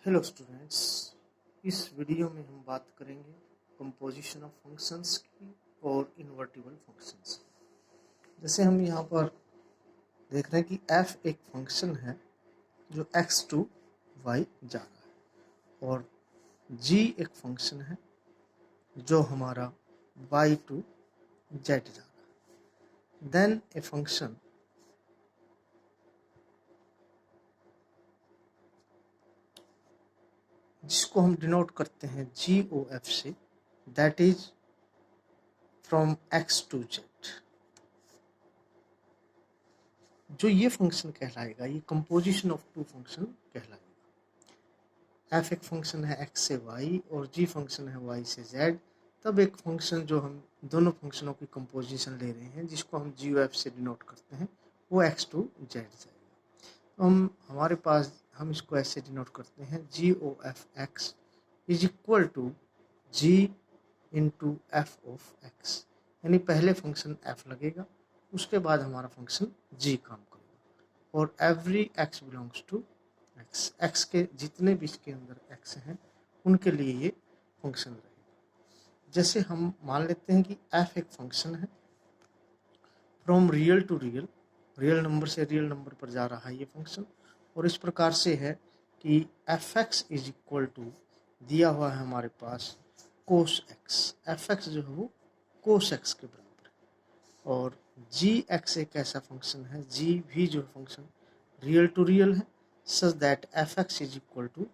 Hello students, इस video में हम बात करेंगे कंपोजिशन ऑफ फंक्शंस की और इन्वर्टिबल फंक्शंस। जैसे हम यहाँ पर देख रहे हैं कि f एक फंक्शन है जो x टू y जा रहा है और g एक फंक्शन है जो हमारा y टू z जा रहा है। देन ए फंक्शन जिसको हम डिनोट करते हैं GOF से, that is from x to z। जो ये फंक्शन कहलाएगा, ये कंपोजिशन ऑफ टू फंक्शन कहलाएगा। f एक फंक्शन है x से y और g फंक्शन है y से z। तब एक फंक्शन जो हम दोनों फंक्शनों की कंपोजिशन ले रहे हैं, जिसको हम GOF से डिनोट करते हैं, वो x टू z जाएगा। तो हमारे पास हम इसको ऐसे डिनोट करते हैं GOF x is equal to g into f of x। यानी पहले फंक्शन f लगेगा, उसके बाद हमारा फंक्शन g काम करेगा और every x belongs to x। x के जितने भी इसके अंदर x हैं उनके लिए ये फंक्शन रहेगा। जैसे हम मान लेते हैं कि f एक फंक्शन है from real to real, real number से रियल नंबर पर जा रहा है ये फंक्शन, और इस प्रकार से है कि fx इज इक्वल टू दिया हुआ है हमारे पास कोस x। fx जो है वो कोस x के बराबर है और gx एक ऐसा फंक्शन है, g भी जो फंक्शन रियल टू रियल है, such that fx is equal to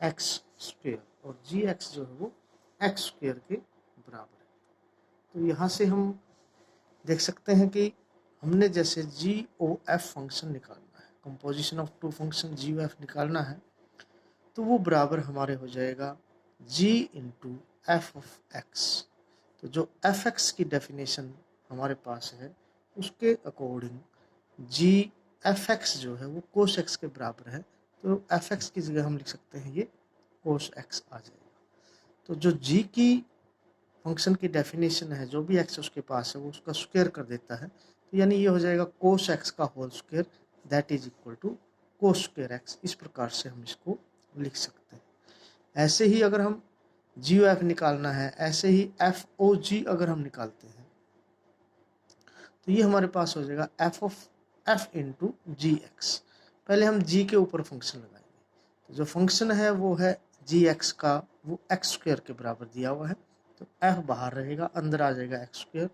x square और gx जो है वो x स्क्वेयर के बराबर है। तो यहाँ से हम देख सकते हैं कि हमने जैसे GOF फंक्शन निकालना है, composition of two function GOF निकालना है, तो वो बराबर हमारे हो जाएगा g into F of x। तो जो fx की डेफिनेशन हमारे पास है उसके अकॉर्डिंग g fx जो है वो cos x के बराबर है, तो fx की जगह हम लिख सकते हैं ये cos x आ जाएगा। तो जो g की फंक्शन की डेफिनेशन है, जो भी x उसके पास है वो उसका स्क्वायर कर देता है, तो यानी ये हो जाएगा cos x का whole square that is equal to cos square x। इस प्रकार से हम इसको लिख सकते हैं। ऐसे ही अगर हम GOF निकालना है, ऐसे ही FOG अगर हम निकालते हैं तो ये हमारे पास हो जाएगा f of f into GX। पहले हम g के ऊपर फंक्शन लगाएंगे, तो जो फंक्शन है वो है GX का, वो x स्क्वायर के बराबर दिया हुआ है, तो f बाहर रहेगा, अंदर आ जाएगा x स्क्वायर,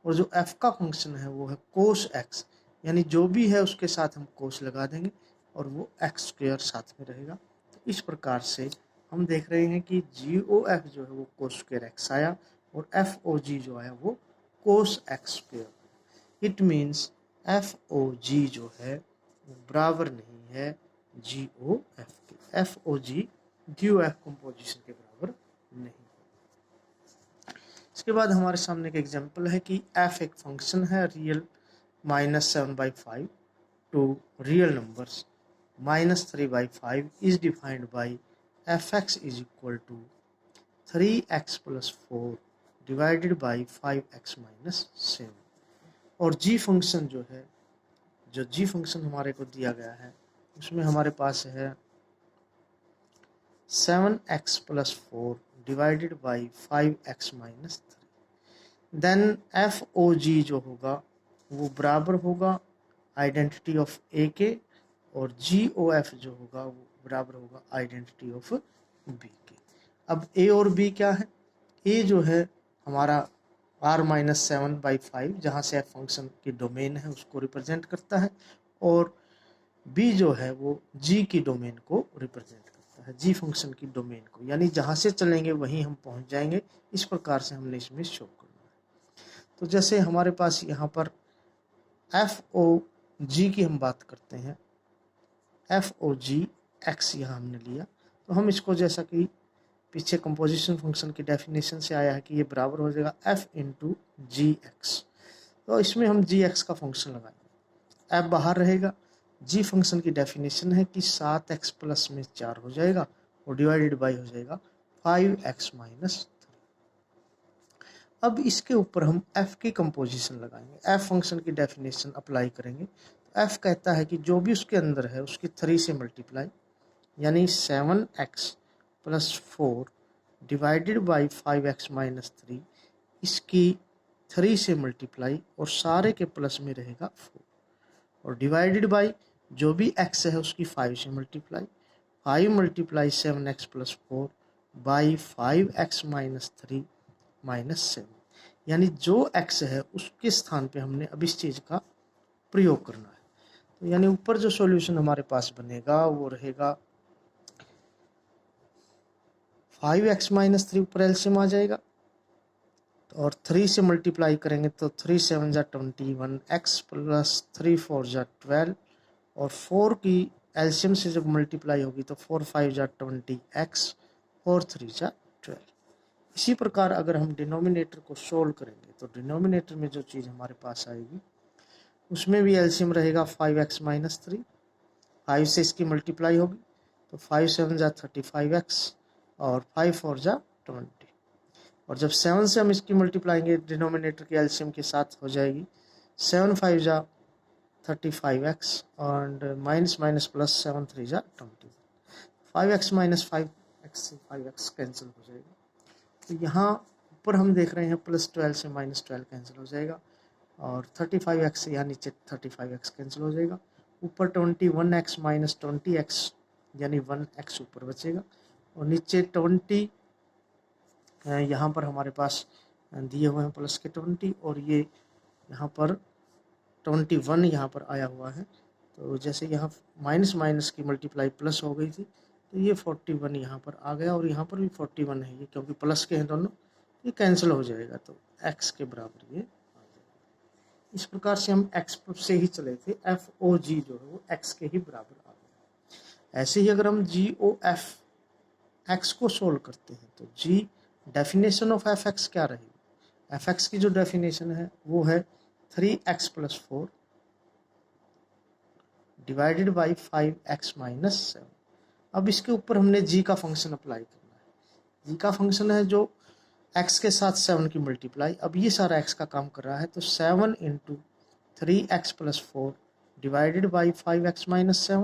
और जो f का फंक्शन है वो है cos x, यानी जो भी है उसके साथ हम cos लगा देंगे और वो x स्क्वायर साथ में रहेगा। तो इस प्रकार से हम देख रहे हैं कि GOF जो है वो cos स्क्वायर x आया और FOG जो आया वो cos x square. It means FOG जो है वो बराबर नहीं है GOF के। FOG GOF कंपोजिशन के बराबर नहीं। इसके बाद हमारे सामने एक एग्जांपल है कि f एक फंक्शन है real -7/5 to real numbers -3/5 is defined by fx is equal to 3x + 4 divided by 5x - 7। और g फंक्शन जो है, जो g फंक्शन हमारे को दिया गया है उसमें हमारे पास है 7x + 4 divided by 5x - 3। Then FOG जो होगा वो बराबर होगा आइडेंटिटी ऑफ a के, और GOF जो होगा वो बराबर होगा आइडेंटिटी ऑफ b के। अब a और b क्या है? a जो है हमारा r-7/5 जहाँ से f फंक्शन की डोमेन है उसको रिप्रेजेंट करता है, और b जो है वो g की डोमेन को रिप्रेजेंट करता है, g फंक्शन की डोमेन को, यानी जहाँ से चलेंगे वहीं हम पहुँच जाएंगे। इस प्रकार से हमने इसमें शो करना है। तो जैसे हमारे पास यहाँ पर FOG की हम बात करते हैं, FOG x यहाँ हमने लिया, तो हम इसको जैसा कि पीछे कंपोजिशन फंक्शन की डेफिनेशन से आया है कि ये बराबर हो जाएगा f इंटू GX। तो इसमें हम GX का फंक्शन लगाएंगे, f बाहर रहेगा, g फंक्शन की डेफिनेशन है कि 7x प्लस में 4 हो जाएगा और डिवाइडेड बाई हो जाएगा 5x - 3। अब इसके ऊपर हम f की कंपोजिशन लगाएंगे, f फंक्शन की डेफिनेशन अप्लाई करेंगे। तो f कहता है कि जो भी उसके अंदर है उसकी 3 से मल्टीप्लाई यानी 7x plus 4 divided by 5x minus 3, इसकी 3 से मल्टीप्लाई और सारे के प्लस में रहेगा 4, और डिवाइडेड बाई जो भी x है उसकी 5 से multiply, 5 multiply 7x plus 4 by 5x minus 3 minus 7, यानी जो x है उसके स्थान पे हमने अब इस चीज़ का प्रयोग करना है। तो यानी ऊपर जो सॉल्यूशन हमारे पास बनेगा वो रहेगा 5x माइनस 3, ऊपर एलसीएम आ जाएगा, और 3 से मल्टीप्लाई करेंगे तो 3 7 जा 21, x प्लस 3 4 जा 12, और 4 की एलसीएम से जब मल्टीप्लाई होगी तो 4 5 जा 20x और 3 जा 12। इसी प्रकार अगर हम डिनोमिनेटर को सोल्व करेंगे तो डिनोमिनेटर में जो चीज़ हमारे पास आएगी उसमें भी एलसीएम रहेगा 5x माइनस 3, 5 से इसकी मल्टीप्लाई होगी तो 5 7 जा 35x और 5 4 जा 20, और जब 7 से हम इसकी मल्टीप्लाएंगे डिनोमिनेटर के एलसीएम के साथ हो जाएगी 7 5 जा 35x और माइनस माइनस प्लस 7 3 जा 20, 5x माइनस 5x से 5x कैंसिल हो जाएगा। तो यहाँ ऊपर हम देख रहे हैं प्लस 12 से माइनस 12 कैंसिल हो जाएगा, और 35x से यहाँ नीचे 35x कैंसिल हो जाएगा, ऊपर 21x माइनस 20x यानी 1x ऊपर बचेगा, और नीचे 20 यहाँ पर हमारे पास दिए हुए हैं प्लस के 20, और ये यहाँ पर 21 यहाँ पर आया हुआ है। तो जैसे यहाँ माइनस माइनस की मल्टीप्लाई प्लस हो गई थी तो ये 41 यहाँ पर आ गया, और यहाँ पर भी 41 है, ये क्योंकि प्लस के हैं दोनों, ये कैंसिल हो जाएगा तो x के बराबर ये आ जाएगा। इस प्रकार से हम x से ही चले थे, FOG जो है वो x के ही बराबर आ गया। ऐसे ही अगर हम GOF x को सोल्व करते हैं तो g डेफिनेशन ऑफ fx क्या रहेगी, fx की जो डेफिनेशन है वो है 3x plus 4 divided by 5x minus 7। अब इसके ऊपर हमने g का फंक्शन अप्लाई करना है। g का फंक्शन है जो x के साथ 7 की मल्टीप्लाई, अब ये सारा x का काम कर रहा है तो 7 into 3x plus 4 divided by 5x minus 7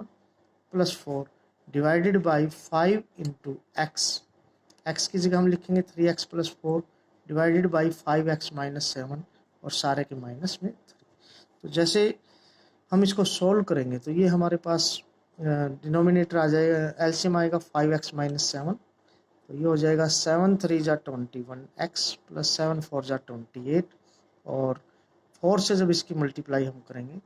plus 4 divided by 5 into x की जगह हम लिखेंगे 3x plus 4 divided by 5x minus 7 और सारे के माइनस में 3। तो जैसे हम इसको सोल्व करेंगे तो ये हमारे पास डिनोमिनेटर आ जाएगा, एलसीएम आएगा 5x माइनस 7, तो ये हो जाएगा 7 3 जा 21x प्लस 7 4 जा 28, और 4 से जब इसकी मल्टीप्लाई हम करेंगे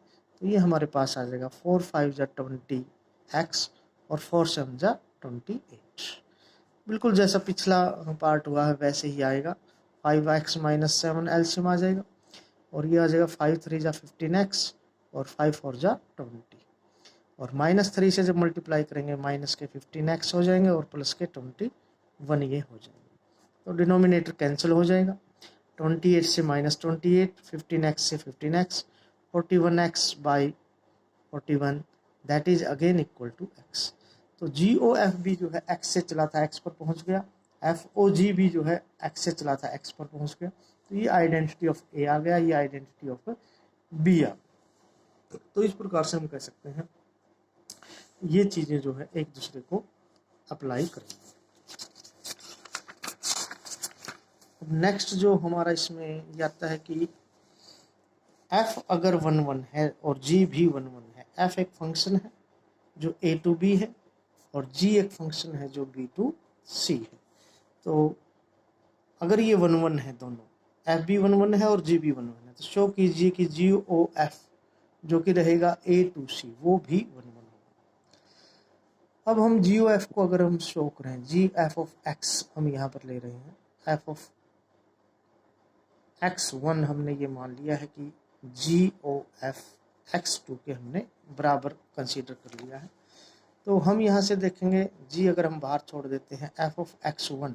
तो ये हमारे पास आ जाएगा 4 5 जा 20x और 4 7 जा 28। बिल्कुल जैसा पिछला पार्ट हुआ है वैसे ही आएगा, 5x माइनस 7 एलसीएम आ जाएगा, और ये आ जाएगा 5 3 जा 15x और 5 4 जा 20, और माइनस 3 से जब मल्टीप्लाई करेंगे माइनस के 15x हो जाएंगे और प्लस के 21 ये हो जाएंगे, तो डिनोमिनेटर कैंसिल हो जाएगा। 28 से माइनस 28, 15x से 15x, 41x by 41 that is again equal to x। तो GOF भी जो है x से चला था x पर पहुंच गया, FOG भी जो है x से चला था x पर पहुंच गया, तो ये आइडेंटिटी ऑफ A आ गया, ये आइडेंटिटी ऑफ B आ गया। तो इस प्रकार से हम कह सकते हैं ये चीज़ें जो है एक दूसरे को अप्लाई करेंगे। नेक्स्ट जो हमारा इसमें ये आता है कि f अगर 1 1 है और g भी 1 1 है, f एक फंक्शन है जो a टू b है और g एक फंक्शन है जो b टू c है। तो अगर ये 1 1 है दोनों, f भी 1 1 है और g भी 1 1 है, तो शो कीजिए कि GOF जो कि रहेगा a टू c वो भी 1 1 होगा। अब हम GOF को अगर हम शो करें, GF ऑफ x हम यहाँ पर ले रहे हैं, f ऑफ x1 हमने ये मान लिया है कि GOF x2 के हमने बराबर कंसीडर कर लिया है। तो हम यहाँ से देखेंगे g अगर हम बाहर छोड़ देते हैं, f ऑफ x1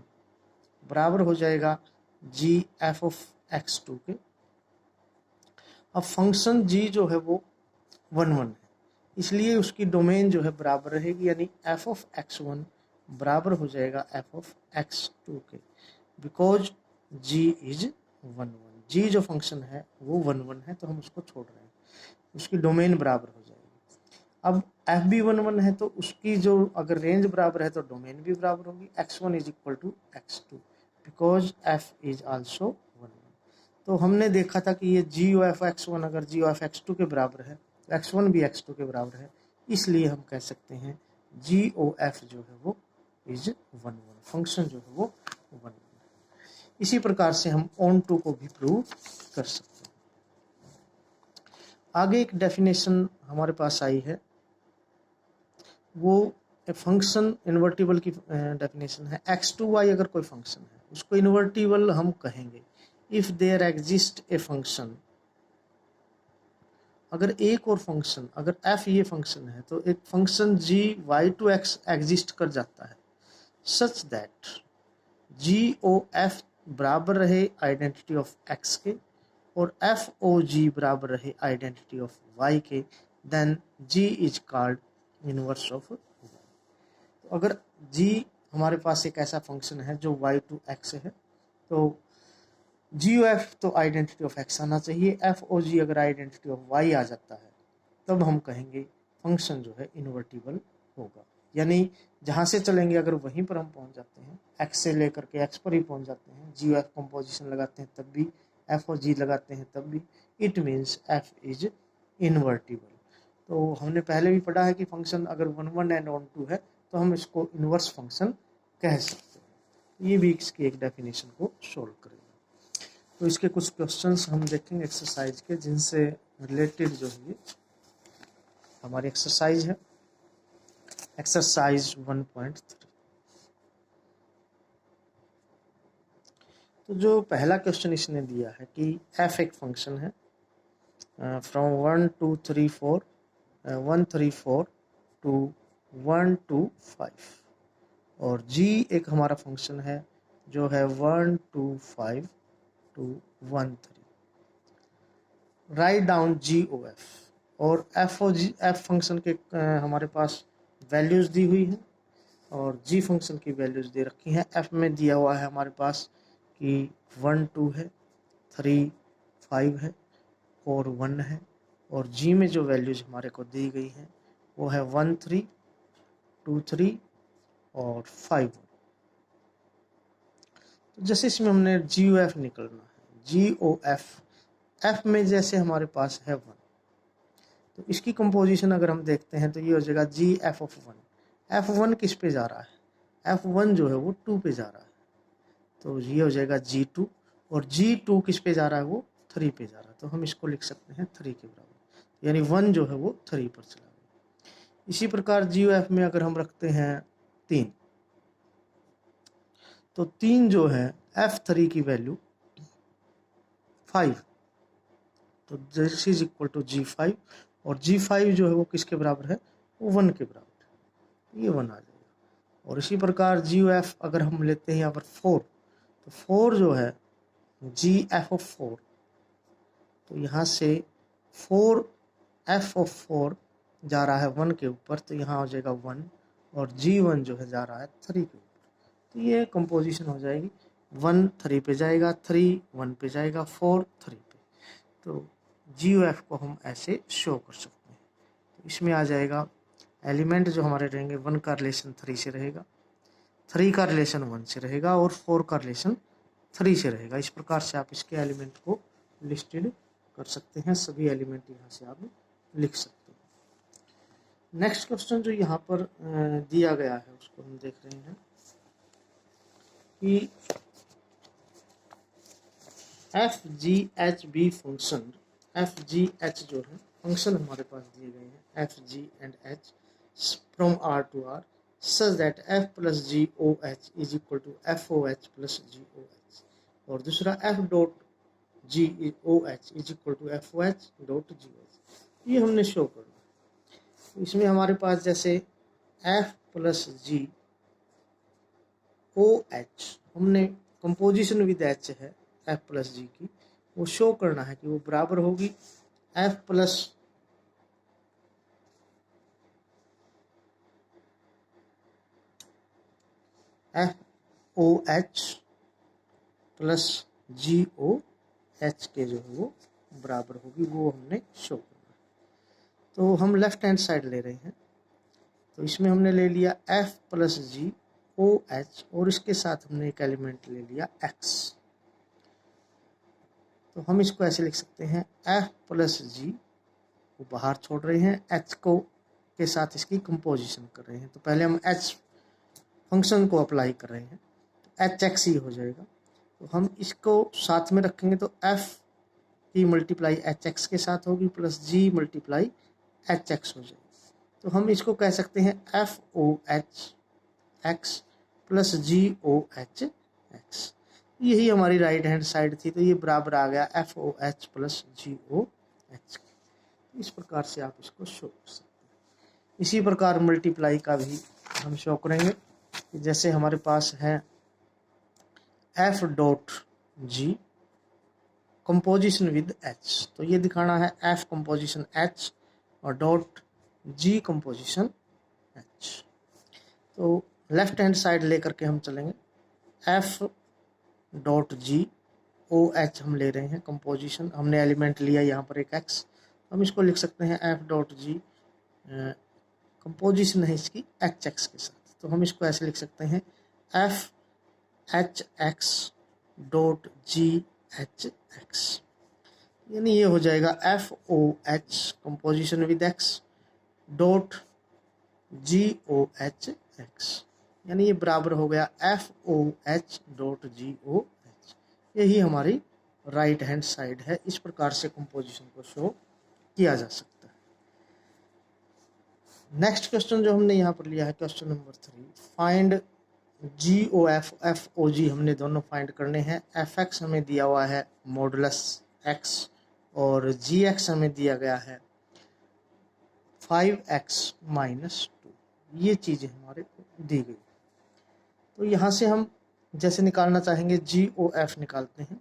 बराबर हो जाएगा GF ऑफ x2 के। अब फंक्शन g जो है वो 1 1 है, इसलिए उसकी डोमेन जो है बराबर रहेगी, यानी f ऑफ x1 बराबर हो जाएगा f ऑफ x2 के, बिकॉज g इज 1 1। g जो फंक्शन है वो 1 1 है, तो हम उसको छोड़ रहे हैं, उसकी डोमेन बराबर हो जाएगी। अब एफ भी 1 1 है तो उसकी जो अगर रेंज बराबर है तो डोमेन भी बराबर होगी, x1 is equal to x2 because f is also 1 1। तो हमने देखा था कि ये जी ओ एफ x1 अगर जी ओ एफ x2 के बराबर है तो x1 भी x2 के बराबर है, इसलिए हम कह सकते हैं जी ओ एफ जो है वो इज 1 1, फंक्शन जो है वो 1 1। इसी प्रकार से हम ऑन टू को भी प्रूव कर सकते हैं। आगे एक डेफिनेशन हमारे पास आई है, वो फंक्शन इन्वर्टिबल की डेफिनेशन है। x2y अगर कोई फंक्शन है उसको इन्वर्टिबल हम कहेंगे if there exist a function. अगर एक और फंक्शन, अगर f ये फंक्शन है तो एक function g y to x exist कर जाता है such that ji o F बराबर रहे आइडेंटिटी ऑफ x के और एफ ओ जी बराबर रहे आइडेंटिटी ऑफ y के, then g is called inverse of. तो अगर g हमारे पास एक ऐसा फंक्शन है जो y टू x है तो जी ओ एफ तो आइडेंटिटी ऑफ x आना चाहिए, एफ ओ जी अगर आइडेंटिटी ऑफ y आ जाता है तब हम कहेंगे फंक्शन जो है इन्वर्टिबल होगा। यानी जहाँ से चलेंगे अगर वहीं पर हम पहुँच जाते हैं, x से लेकर के x पर ही पहुँच जाते हैं, जी ओ एफ कंपोजिशन लगाते हैं तब भी, एफ ओ जी लगाते हैं तब भी, it means f is invertible. तो हमने पहले भी पढ़ा है कि फंक्शन अगर 1 1 एंड ऑन टू है तो हम इसको इन्वर्स फंक्शन कह सकते हैं। ये भी इसकी एक डेफिनेशन को सोल्व करेगा। तो इसके कुछ क्वेश्चंस हम देखेंगे एक्सरसाइज के, जिनसे रिलेटेड जो है हमारी एक्सरसाइज है, एक्सरसाइज 1.3। तो जो पहला क्वेश्चन इसने दिया है कि f एक फंक्शन है फ्रॉम 1 2 3 4 1 3 4 टू 1 2 5 और g एक हमारा फंक्शन है जो है 1 2 5 to 1 3। Write down g o f, और f o g f function के हमारे पास वैल्यूज़ दी हुई हैं और जी फंक्शन की वैल्यूज़ दे रखी हैं। एफ में दिया हुआ है हमारे पास कि 1 2 है, 3 5 है, 4 1 है, और जी में जो वैल्यूज़ हमारे को दी गई हैं वो है 1 3 2 3 और 5 1। तो जैसे इसमें हमने जी ओ एफ निकलना है, जी ओ एफ एफ में जैसे हमारे पास है 1 तो इसकी कंपोजिशन अगर हम देखते हैं तो ये हो जाएगा जी एफ ऑफ 1। एफ 1 किस पे जा रहा है, एफ 1 जो है वो 2 पे जा रहा है तो ये हो जाएगा जी 2, और जी 2 किस पे जा रहा है वो 3 पे जा रहा है तो हम इसको लिख सकते हैं 3 के बराबर, यानी 1 जो है वो 3 पर चला गया। इसी प्रकार जी एफ में अगर हम रखते हैं 3 तो 3 जो है f3 की वैल्यू 5 तो this is equal to ZEE5, और जी5 जो है वो किसके बराबर है, वो 1 के बराबर है, ये 1 आ जाएगा। और इसी प्रकार जी एफ अगर हम लेते हैं यहाँ पर 4 तो 4 जो है जी एफ ऑफ 4 तो यहाँ से 4 एफ ऑफ 4 जा रहा है 1 के ऊपर तो यहाँ हो जाएगा 1, और जी1 जो है जा रहा है 3 के ऊपर तो ये कंपोजिशन हो जाएगी 1 3 पे जाएगा, 3 1 पे जाएगा, 4 3 पे। तो जी ओ एफ को हम ऐसे शो कर सकते हैं। तो इसमें आ जाएगा एलिमेंट जो हमारे रहेंगे 1 का रिलेशन 3 से रहेगा, 3 का रिलेशन 1 से रहेगा और 4 का रिलेशन 3 से रहेगा। इस प्रकार से आप इसके एलिमेंट को लिस्टेड कर सकते हैं, सभी एलिमेंट यहाँ से आप लिख सकते हैं। नेक्स्ट क्वेश्चन जो यहाँ पर दिया गया है उसको हम देख रहे हैं कि f g h be function, f g h जो है फंक्शन हमारे पास दिए गए हैं, f g and h from r to r such that f plus ji O h is equal to f O H plus ji O h, और दूसरा f dot g O h is equal to f O h dot g O h, ये हमने show करना। इसमें हमारे पास जैसे F plus जी ओ H, हमने कंपोजिशन विद एच है एफ प्लस जी की, वो शो करना है कि वो बराबर होगी F plus F O H plus जी ओ एच के जो है वो बराबर होगी, वो हमने शो करना है। तो हम लेफ्ट हैंड साइड ले रहे हैं, तो इसमें हमने ले लिया एफ प्लस जी ओ एच और इसके साथ हमने एक एलिमेंट ले लिया एक्स। तो हम इसको ऐसे लिख सकते हैं एफ प्लस जी को बाहर छोड़ रहे हैं, एच को के साथ इसकी कंपोजिशन कर रहे हैं। तो पहले हम एच फंक्शन को अप्लाई कर रहे हैं, तो एच एक्स ही हो जाएगा। तो हम इसको साथ में रखेंगे तो एफ की मल्टीप्लाई एच एक्स के साथ होगी plus G multiply H X हो जाएगी। तो हम इसको कह सकते हैं F O H X plus जी ओ एच एक्स। यही हमारी राइट हैंड साइड थी, तो ये बराबर आ गया एफ ओ एच प्लस जी ओ एच। इस प्रकार से आप इसको शो कर सकते हैं। इसी प्रकार मल्टीप्लाई का भी हम शो करेंगे। जैसे हमारे पास है f dot g composition with h, तो ये दिखाना है एफ कंपोजिशन एच और डॉट जी कंपोजिशन एच। तो लेफ्ट हैंड साइड लेकर के हम चलेंगे, एफ डॉट जी ओ एच हम ले रहे हैं कंपोजिशन, हमने एलिमेंट लिया यहाँ पर एक एक्स, हम इसको लिख सकते हैं एफ डॉट जी कंपोजिशन है इसकी एच एक्स के साथ। तो हम इसको ऐसे लिख सकते हैं f h x dot g h x, यानी ये हो जाएगा f O h composition with x dot g O H x, यानी ये बराबर हो गया एफ ओ एच डॉट जी ओ एच। यही हमारी राइट हैंड साइड है। इस प्रकार से कंपोजिशन को शो किया जा सकता है। नेक्स्ट क्वेश्चन जो हमने यहाँ पर लिया है क्वेश्चन नंबर 3, फाइंड जी ओ एफ एफ ओ जी हमने दोनों फाइंड करने हैं। एफ एक्स हमें दिया हुआ है मॉडुलस एक्स और जी एक्स हमें दिया गया है 5x माइनस 2, ये चीज़ें हमारे को दी गई। तो यहाँ से हम जैसे निकालना चाहेंगे जी ओ एफ निकालते हैं।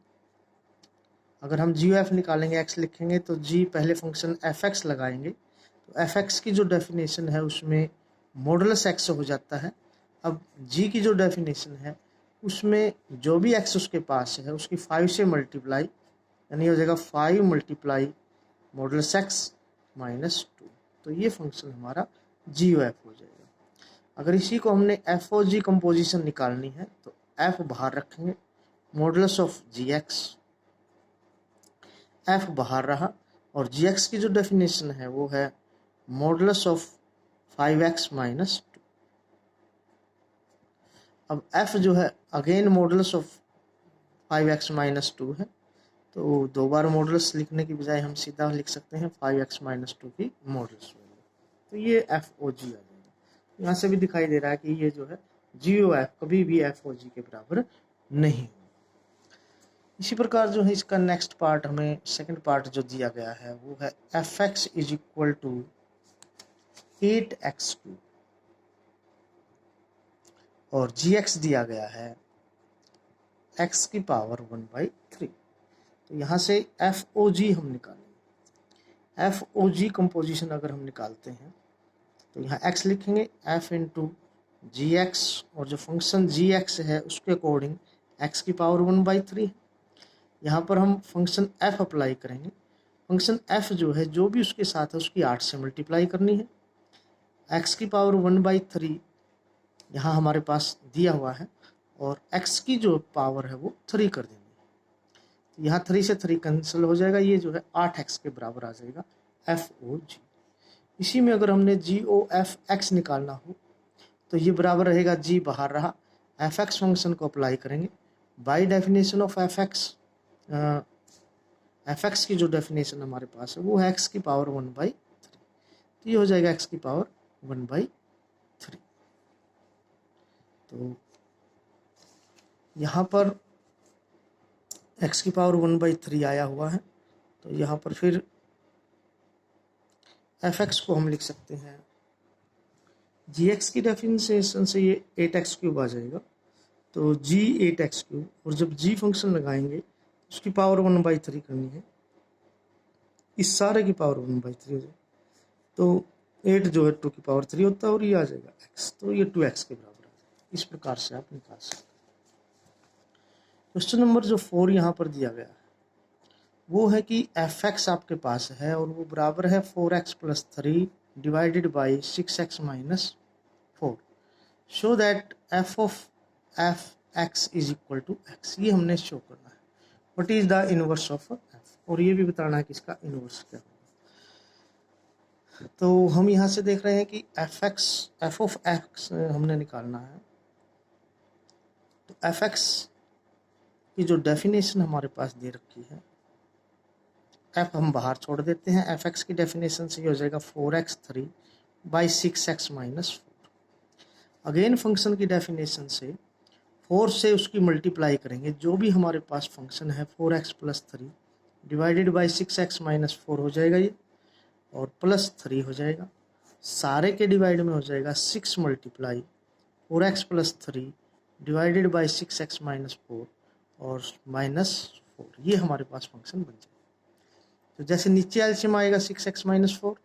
अगर हम जी ओ एफ निकालेंगे एक्स लिखेंगे तो जी पहले फंक्शन एफ एक्स लगाएंगे, तो एफ एक्स की जो डेफिनेशन है उसमें मॉडुलस एक्स हो जाता है। अब जी की जो डेफिनेशन है उसमें जो भी एक्स उसके पास है उसकी 5 से मल्टीप्लाई, यानी हो जाएगा 5 मल्टीप्लाई मॉडुलस एक्स माइनस 2। तो ये फंक्शन हमारा जी ओ एफ हो जाएगा। अगर इसी को हमने एफ ओ जी कंपोजिशन निकालनी है तो एफ बाहर रखेंगे, modulus of g x, f बाहर रहा और जी एक्स की जो डेफिनेशन है वो है मॉडुलस ऑफ 5x माइनस 2। अब एफ जो है again modulus of 5x minus 2 है, तो दो बार मॉडुलस लिखने की बजाय हम सीधा लिख सकते हैं 5x माइनस 2 की मॉडुलस वैल्यू। तो ये एफ ओ जी आ जाएगा। यहाँ से भी दिखाई दे रहा है कि ये जो है जी ओ एफ कभी भी एफ ओ जी के बराबर नहीं हो। इसी प्रकार जो है इसका नेक्स्ट पार्ट हमें सेकंड पार्ट जो दिया गया है वो है F x is equal to 8x cube और जी एक्स दिया गया है x की पावर 1/3। तो यहाँ से एफ ओ जी हम निकालेंगे। एफ ओ जी कंपोजिशन अगर हम निकालते हैं तो यहाँ x लिखेंगे f इंटू जी एक्स और जो फंक्शन जी एक्स है उसके अकॉर्डिंग x की पावर 1/3 है। यहाँ पर हम फंक्शन f अप्लाई करेंगे। फंक्शन f जो है जो भी उसके साथ है उसकी 8 से मल्टीप्लाई करनी है। x की पावर 1/3 यहाँ हमारे पास दिया हुआ है और x की जो पावर है वो 3 कर देंगे। तो यहाँ 3 से 3 कैंसिल हो जाएगा, ये जो है 8x के बराबर आ जाएगा एफ ओ जी। इसी में अगर हमने जी ओ एफ एक्स निकालना हो तो ये बराबर रहेगा, जी बाहर रहा, एफ एक्स फंक्शन को अप्लाई करेंगे by definition of F x. F x की जो डेफिनेशन हमारे पास है वो है एक्स की पावर 1/3, तो ये हो जाएगा एक्स की पावर 1/3। तो यहाँ पर एक्स की पावर 1/3 आया हुआ है, तो यहाँ पर फिर एफ एक्स को हम लिख सकते हैं जी एक्स की डेफिनेशन से ये 8x क्यूब आ जाएगा, तो जी 8x क्यूब, और जब जी फंक्शन लगाएंगे उसकी पावर 1/3 करनी है, इस सारे की पावर 1/3 हो जाए, तो 8 जो है 2 की पावर 3 होता है और ये आ जाएगा x, तो ये 2x के बराबर आ जाएगा। इस प्रकार से आप निकाल सकते हैं। क्वेश्चन नंबर जो 4 यहाँ पर दिया गया है वो है कि एफ एक्स आपके पास है और वो बराबर है 4x + 3 divided by 6x minus show that F of F x is equal to X, ये हमने शो करना है। What is the inverse of F, और ये भी बताना है कि इसका इनवर्स क्या होगा। तो हम यहाँ से देख रहे हैं कि एफ ऑफ एक्स हमने निकालना है। तो एफ एक्स की जो डेफिनेशन हमारे पास दे रखी है, एफ हम बाहर छोड़ देते हैं, एफ एक्स की डेफिनेशन से ये हो जाएगा 4x3 by 6x minus 4। Again function की डेफिनेशन से 4 से उसकी मल्टीप्लाई करेंगे, जो भी हमारे पास फंक्शन है 4x plus 3 divided by 6x minus 4 हो जाएगा ये, और प्लस 3 हो जाएगा। सारे के डिवाइड में हो जाएगा 6 multiply 4x plus 3 divided by 6x minus 4 और माइनस 4, ये हमारे पास फंक्शन बन जाएगा। तो जैसे नीचे एलसीएम आएगा 6x माइनस 4,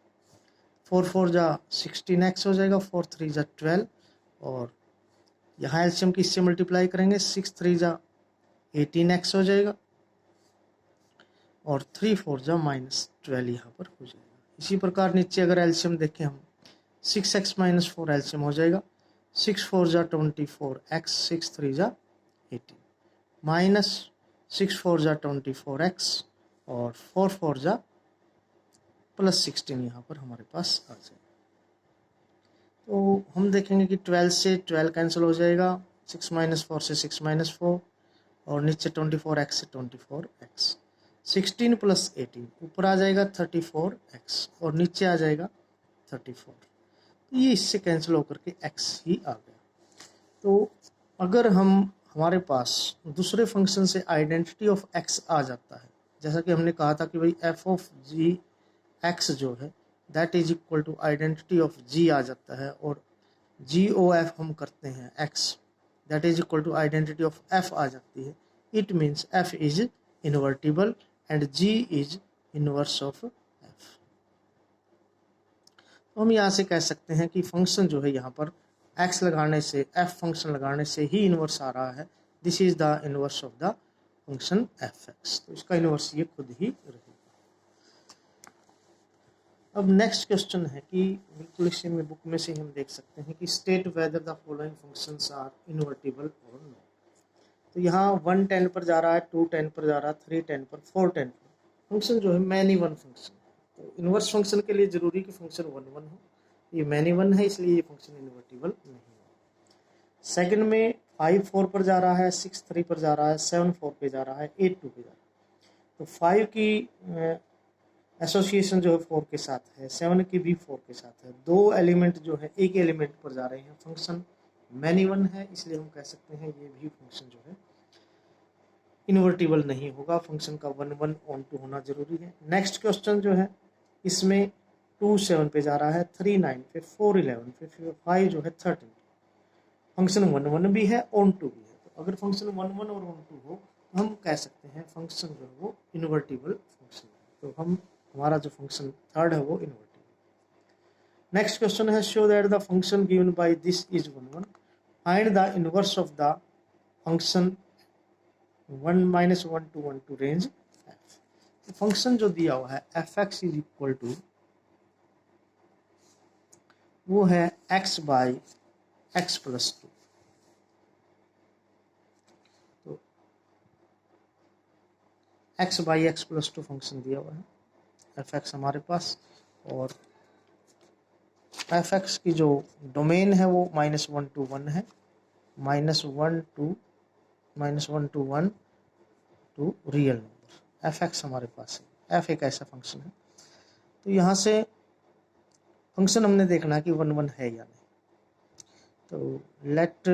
4 4 जा 16x हो जाएगा, 4 3 जा 12, और यहाँ एलसीएम की इससे मल्टीप्लाई करेंगे 6 3 जा 18x हो जाएगा, और 3 4 जा माइनस 12 यहाँ पर हो जाएगा। इसी प्रकार नीचे अगर एलसीएम देखें हम 6x माइनस 4 एलसीएम हो जाएगा, 6 4 जा 24x, 6 3 जा 18 माइनस 6 4 जा 24x और 4 4 जा प्लस 16 यहाँ पर हमारे पास आ जाएगा। तो हम देखेंगे कि 12 से 12 कैंसिल हो जाएगा, 6 माइनस 4 से 6 माइनस 4, और नीचे 24x से 24x, 16 प्लस 18 ऊपर आ जाएगा 34x और नीचे आ जाएगा 34। तो ये इससे कैंसिल होकर के x ही आ गया। तो अगर हमारे पास दूसरे फंक्शन से आइडेंटिटी ऑफ x आ जाता है, जैसा कि हमने कहा था कि भाई f ऑफ g x जो है that is equal to identity of g आ जाता है, और g o f हम करते हैं x that is equal to identity of f आ जाती है, it means f is invertible and g is inverse of f। तो हम यहाँ से कह सकते हैं कि फंक्शन जो है यहाँ पर x लगाने से, f फंक्शन लगाने से ही इनवर्स आ रहा है, this is the inverse of the function f(x). तो इसका इनवर्स ये खुद ही रहेगा। अब नेक्स्ट क्वेश्चन है कि बिल्कुल इसी में बुक में से हम देख सकते हैं कि state whether the following functions are invertible और नो। तो यहाँ 1 10 पर जा रहा है, 2 10 पर जा रहा है, 3 10 पर, 4 10 पर। फंक्शन जो है मैनी वन फंक्शन है। तो इन्वर्स फंक्शन के लिए जरूरी कि फंक्शन 1 1 हो, ये मैनी वन है इसलिए ये फंक्शन इन्वर्टिबल नहीं है। सेकंड में 5 4 पर जा रहा है, 6 3 पर जा रहा है, 7 4 पे जा रहा है, 8 2 पे जा रहा है। तो 5 की एसोसिएशन जो है 4 के साथ है, 7 की भी 4 के साथ है। दो एलिमेंट जो है एक एलिमेंट पर जा रहे हैं, फंक्शन मैनी वन है, इसलिए हम कह सकते हैं ये भी फंक्शन जो है इन्वर्टिबल नहीं होगा, फंक्शन का 1 1 ऑन टू होना जरूरी है। नेक्स्ट क्वेश्चन जो है इसमें 2 7 पे जा रहा है, 3 9 पे, 4 11 पे, फिर 5 जो है 13। फंक्शन 1 1 भी है, ऑन टू भी है। तो अगर फंक्शन 1 1 और ऑन टू हो तो हम कह सकते हैं फंक्शन जो है वो इन्वर्टिबल फंक्शन है। तो हमारा जो फंक्शन थर्ड है वो इन्वर्टिबल। नेक्स्ट क्वेश्चन है show that the function given by this is 1 1, find the inverse of the function 1 - 1 to 1 to range f। तो फंक्शन जो दिया हुआ है f(x) इज इक्वल टू वो है x बाई x प्लस 2। तो x by x plus 2 function दिया हुआ है f(x) हमारे पास, और f(x) की जो डोमेन है वो -1 to 1 है, -1 to 1 to real number. f(x) हमारे पास है, f एक ऐसा फंक्शन है। तो यहाँ से फंक्शन हमने देखना कि 1 1 है या नहीं। तो लेट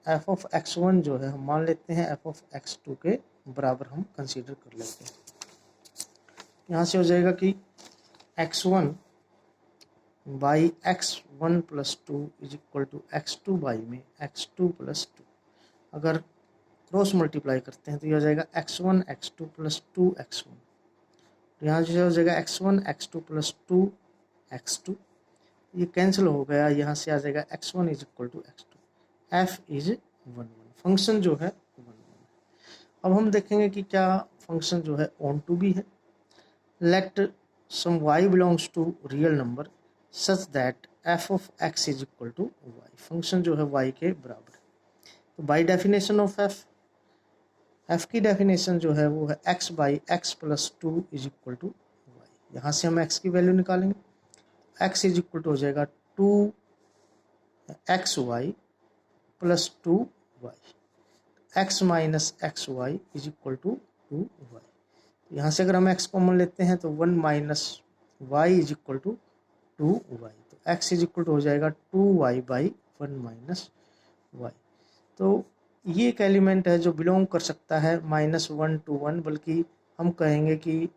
f ऑफ x1 जो है हम मान लेते हैं f ऑफ x2 के बराबर हम कंसीडर कर लेते हैं। यहाँ से हो जाएगा कि x1 by x1 plus 2 is equal to x2 by में x2 प्लस 2। अगर क्रॉस मल्टीप्लाई करते हैं तो ये हो जाएगा x1 x2 प्लस 2 x1। तो यहाँ जो हो जाएगा x1 x2 प्लस 2 x2, ये कैंसिल हो गया, यहाँ से आ जाएगा x1 is equal to x2, f is 1 1, function जो है 1 1। अब हम देखेंगे कि क्या फंक्शन जो है ऑन टू भी है। Let some y belongs to real number such that F of X is equal to Y, function जो है वाई के बराबर है। तो बाई डेफिनेशन ऑफ एफ की डेफिनेशन जो है वो है X by X plus two is equal to Y. यहाँ से हम एक्स की वैल्यू निकालेंगे, एक्स इज इक्वल टू हो जाएगा two X Y plus two Y, X minus X Y is equal to two Y. यहाँ से अगर हम एक्स कॉमन लेते हैं तो one minus Y is equal to two Y, तो एक्स इज इक्वल टू हो जाएगा two Y by one minus Y. तो ये एक एलिमेंट है जो बिलोंग कर सकता है माइनस वन टू वन, बल्कि हम कहेंगे कि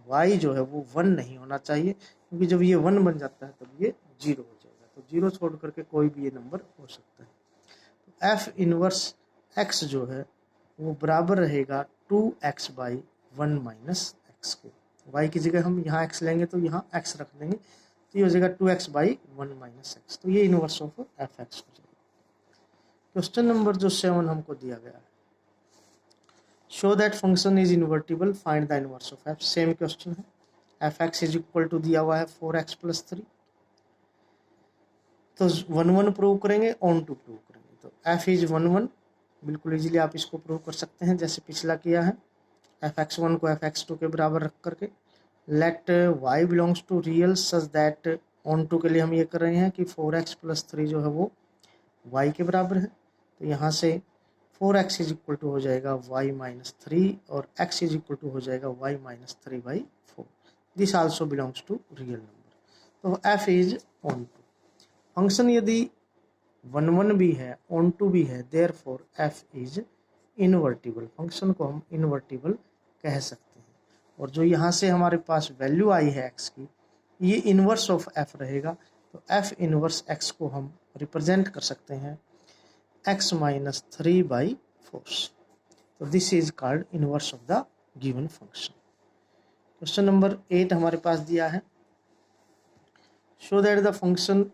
वाई जो है वो वन नहीं होना चाहिए, क्योंकि जब ये वन बन जाता है तब ये जीरो हो जाएगा। तो जीरो छोड़ करके कोई भी ये नंबर हो सकता है। तो एफ इनवर्स एक्स जो है वो बराबर रहेगा two X by one minus X के। वाई की जगह हम यहाँ एक्स लेंगे तो यहाँ एक्स रख देंगे, तो ये हो जाएगा two X by one minus X. तो ये इनवर्स ऑफ एफ एक्स हो जाएगा। क्वेश्चन नंबर जो 7 हमको दिया गया है, show that function is invertible, find the inverse of F. Same question है, F x is equal to दिया हुआ है 4x प्लस 3, तो 1 प्रूव करेंगे, ऑन टू प्रूव करेंगे। तो एफ इज 1 बिल्कुल इजीली आप इसको प्रूव कर सकते हैं जैसे पिछला किया है। एफ एक्स वन को एफ एक्स टू के बराबर रख करके let Y belongs to real such that, onto के लिए हम ये कर रहे हैं कि 4x प्लस 3 जो है वो y के बराबर है। तो यहाँ से 4x इज इक्वल टू हो जाएगा y माइनस 3 और x इज इक्वल टू हो जाएगा y minus 3 by 4। This also belongs to real number. तो f is onto. Function यदि 1 भी है, ऑन टू भी है, therefore f is invertible. Function को हम इनवर्टिबल कह सकते हैं। और जो यहाँ से हमारे पास वैल्यू आई है x की, ये इनवर्स ऑफ f रहेगा। तो f इनवर्स x को हम रिप्रेजेंट कर सकते हैं x माइनस 3 बाई 4। तो this is called inverse of the given function. Question number 8 हमारे पास दिया है, show that the function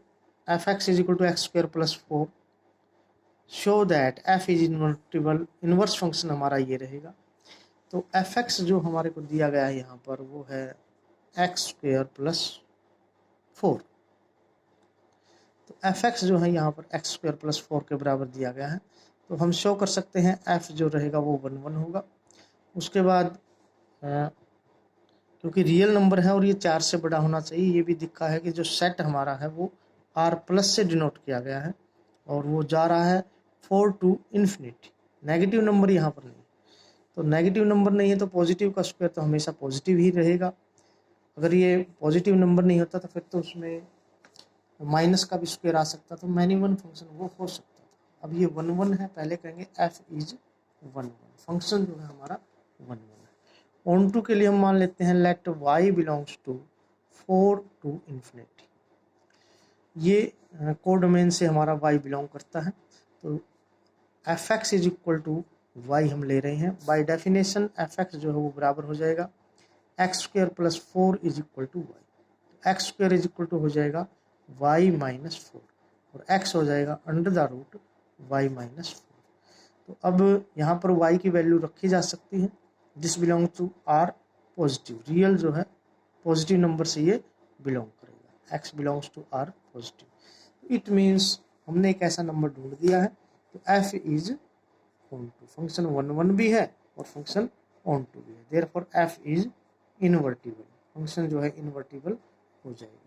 F x is equal to X square plus 4, show that F is invertible. Inverse function हमारा ये रहेगा। तो F x जो हमारे को दिया गया है यहाँ पर वो है एक्स स्क्वायर प्लस 4। तो एफ एक्स जो है यहाँ पर एक्स स्क्वायर प्लस 4 के बराबर दिया गया है। तो हम शो कर सकते हैं एफ जो रहेगा वो 1 होगा। उसके बाद क्योंकि रियल नंबर है और ये 4 से बड़ा होना चाहिए, ये भी दिखा है कि जो सेट हमारा है वो आर प्लस से डिनोट किया गया है और वो जा रहा है 4 टू इन्फिनिटी। नेगेटिव नंबर यहाँ पर नहीं, तो नेगेटिव नंबर नहीं है तो पॉजिटिव का स्क्वायर तो हमेशा पॉजिटिव ही रहेगा। अगर ये पॉजिटिव नंबर नहीं होता तो फिर तो उसमें माइनस का भी स्क्वायर आ सकता, तो मैनी वन फंक्शन वो हो सकता था। अब ये 1 है, पहले कहेंगे एफ इज 1 फंक्शन जो है हमारा 1 है। ऑन टू के लिए हम मान लेते हैं let Y belongs to 4 to infinity. ये कोडोमेन से हमारा वाई बिलोंग करता है। तो F x is equal to Y हम ले रहे हैं। बाय डेफिनेशन एफ एक्स जो है वो बराबर हो जाएगा x square plus 4 is equal to Y. तो x square is equal to हो जाएगा वाई माइनस 4 और एक्स हो जाएगा under the root y minus 4। तो अब यहाँ पर वाई की वैल्यू रखी जा सकती है। This belong to R positive, real जो है पॉजिटिव नंबर से ये बिलोंग करेगा। X belongs to R positive. It means हमने एक ऐसा नंबर ढूंढ दिया है। तो F is onto, function 1 भी है और फंक्शन ऑन टू भी है, therefore F is invertible. Function जो है इनवर्टिबल हो जाएगा।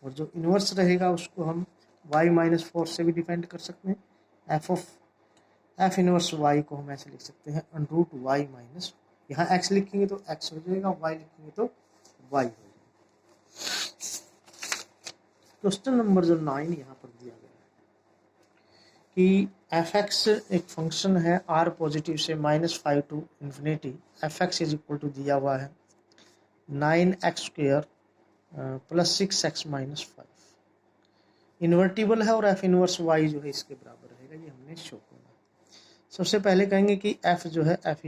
और जो इनवर्स रहेगा उसको हम y माइनस 4 से भी डिफाइन कर सकते हैं। एफ इनवर्स y को हम ऐसे लिख सकते हैं अंडर रूट y माइनस, यहाँ x लिखेंगे तो x हो जाएगा, y लिखेंगे तो y हो जाएगा। क्वेश्चन नंबर जो 9 यहाँ पर दिया गया है कि एफ एक्स एक फंक्शन है r पॉजिटिव से -5 to infinity. F x is equal to दिया हुआ है 9x square plus 6x minus 5। Invertible है और एफ इनवर्स y जो है इसके बराबर रहेगा, ये हमने शो किया। सबसे पहले कहेंगे कि f जो है f